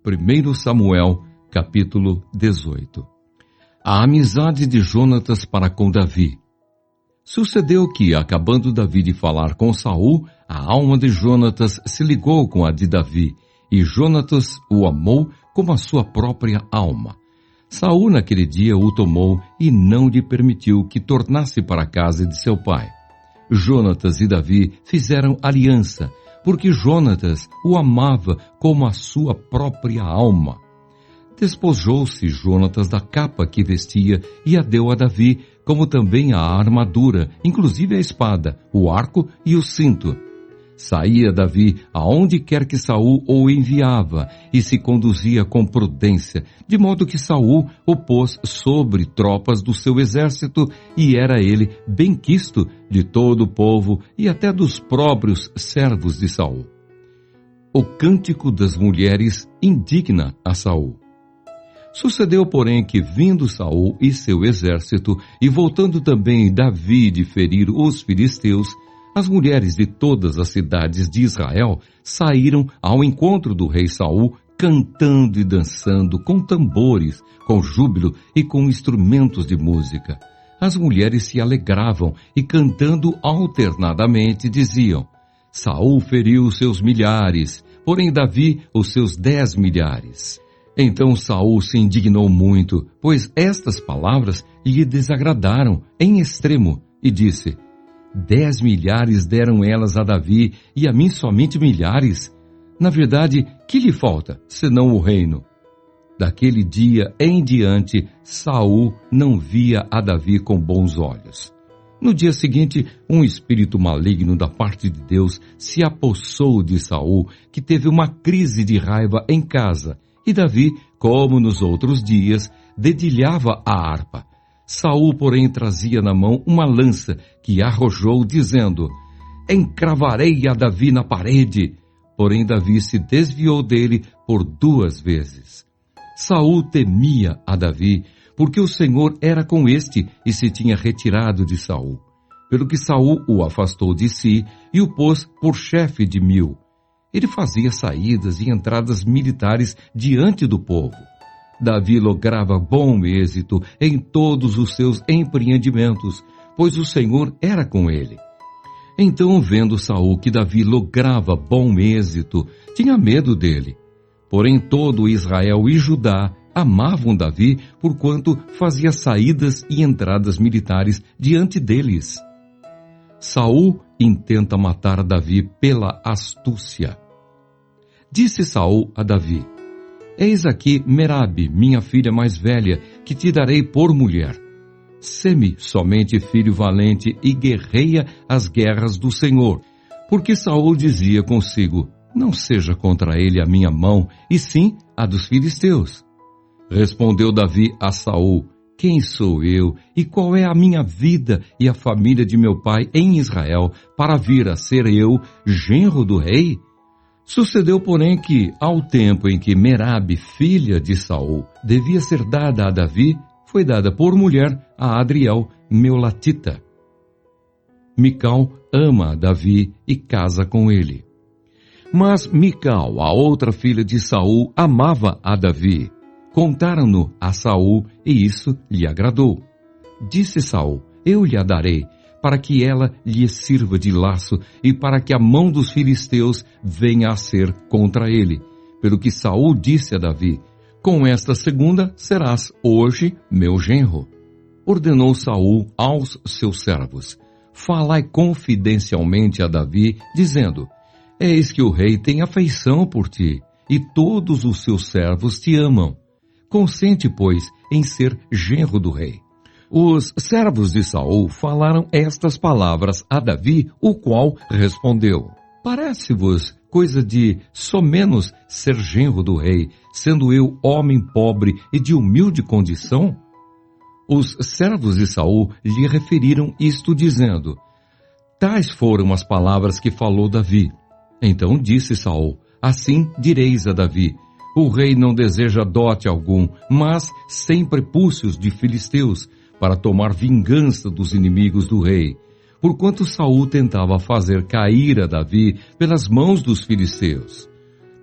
1 Samuel, capítulo 18. A amizade de Jonatas para com Davi. Sucedeu que, acabando Davi de falar com Saul, a alma de Jonatas se ligou com a de Davi, e Jonatas o amou como a sua própria alma. Saul naquele dia o tomou e não lhe permitiu que tornasse para a casa de seu pai. Jonatas e Davi fizeram aliança, porque Jonatas o amava como a sua própria alma. Despojou-se Jonatas da capa que vestia e a deu a Davi, como também a armadura, inclusive a espada, o arco e o cinto. Saía Davi aonde quer que Saul o enviava e se conduzia com prudência, de modo que Saul o pôs sobre tropas do seu exército e era ele benquisto de todo o povo e até dos próprios servos de Saul. O cântico das mulheres indigna a Saul. Sucedeu, porém, que vindo Saul e seu exército e voltando também Davi de ferir os filisteus, as mulheres de todas as cidades de Israel saíram ao encontro do rei Saul, cantando e dançando com tambores, com júbilo e com instrumentos de música. As mulheres se alegravam e cantando alternadamente diziam: Saul feriu os seus milhares, porém Davi os seus 10 milhares. Então Saul se indignou muito, pois estas palavras lhe desagradaram em extremo, e disse: 10 milhares deram elas a Davi, e a mim somente milhares? Na verdade, que lhe falta, senão o reino? Daquele dia em diante, Saul não via a Davi com bons olhos. No dia seguinte, um espírito maligno da parte de Deus se apossou de Saul, que teve uma crise de raiva em casa, e Davi, como nos outros dias, dedilhava a harpa. Saul, porém, trazia na mão uma lança que arrojou, dizendo: encravarei a Davi na parede. Porém, Davi se desviou dele por 2 vezes. Saul temia a Davi, porque o Senhor era com este e se tinha retirado de Saul. Pelo que Saul o afastou de si e o pôs por chefe de 1000. Ele fazia saídas e entradas militares diante do povo. Davi lograva bom êxito em todos os seus empreendimentos, pois o Senhor era com ele. Então, vendo Saul que Davi lograva bom êxito, tinha medo dele. Porém, todo Israel e Judá amavam Davi, porquanto fazia saídas e entradas militares diante deles. Saul intenta matar Davi pela astúcia. Disse Saul a Davi: eis aqui Merabe, minha filha mais velha, que te darei por mulher. Sê-me somente filho valente e guerreia as guerras do Senhor. Porque Saul dizia consigo: não seja contra ele a minha mão, e sim a dos filisteus. Respondeu Davi a Saul: quem sou eu, e qual é a minha vida e a família de meu pai em Israel, para vir a ser eu genro do rei? Sucedeu, porém, que, ao tempo em que Merabe, filha de Saul, devia ser dada a Davi, foi dada por mulher a Adriel, Meolatita. Mical ama a Davi e casa com ele. Mas Mical, a outra filha de Saul, amava a Davi. Contaram-no a Saul, e isso lhe agradou. Disse Saul: eu lhe a darei, para que ela lhe sirva de laço e para que a mão dos filisteus venha a ser contra ele. Pelo que Saul disse a Davi: com esta segunda serás hoje meu genro. Ordenou Saul aos seus servos: falai confidencialmente a Davi, dizendo: eis que o rei tem afeição por ti, e todos os seus servos te amam. Consente, pois, em ser genro do rei. Os servos de Saul falaram estas palavras a Davi, o qual respondeu: parece-vos coisa de somenos ser genro do rei, sendo eu homem pobre e de humilde condição? Os servos de Saul lhe referiram isto, dizendo: tais foram as palavras que falou Davi. Então disse Saul: assim direis a Davi: o rei não deseja dote algum, mas sem prepúcios de filisteus, para tomar vingança dos inimigos do rei, porquanto Saul tentava fazer cair a Davi pelas mãos dos filisteus.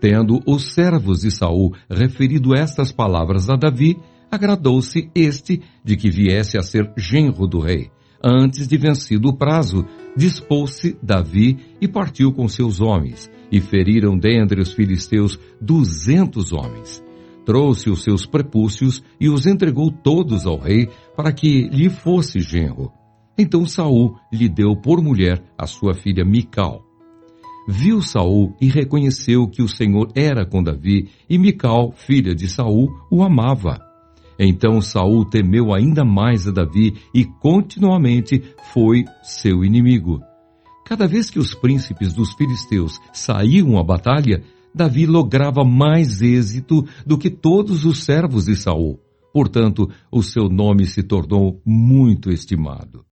Tendo os servos de Saul referido estas palavras a Davi, agradou-se este de que viesse a ser genro do rei. Antes de vencido o prazo, dispôs-se Davi e partiu com seus homens, e feriram dentre os filisteus 200 homens. Trouxe os seus prepúcios e os entregou todos ao rei para que lhe fosse genro. Então Saul lhe deu por mulher a sua filha Mical. Viu Saul e reconheceu que o Senhor era com Davi, e Mical, filha de Saul, o amava. Então Saul temeu ainda mais a Davi e continuamente foi seu inimigo. Cada vez que os príncipes dos filisteus saíam à batalha, Davi lograva mais êxito do que todos os servos de Saul. Portanto, o seu nome se tornou muito estimado.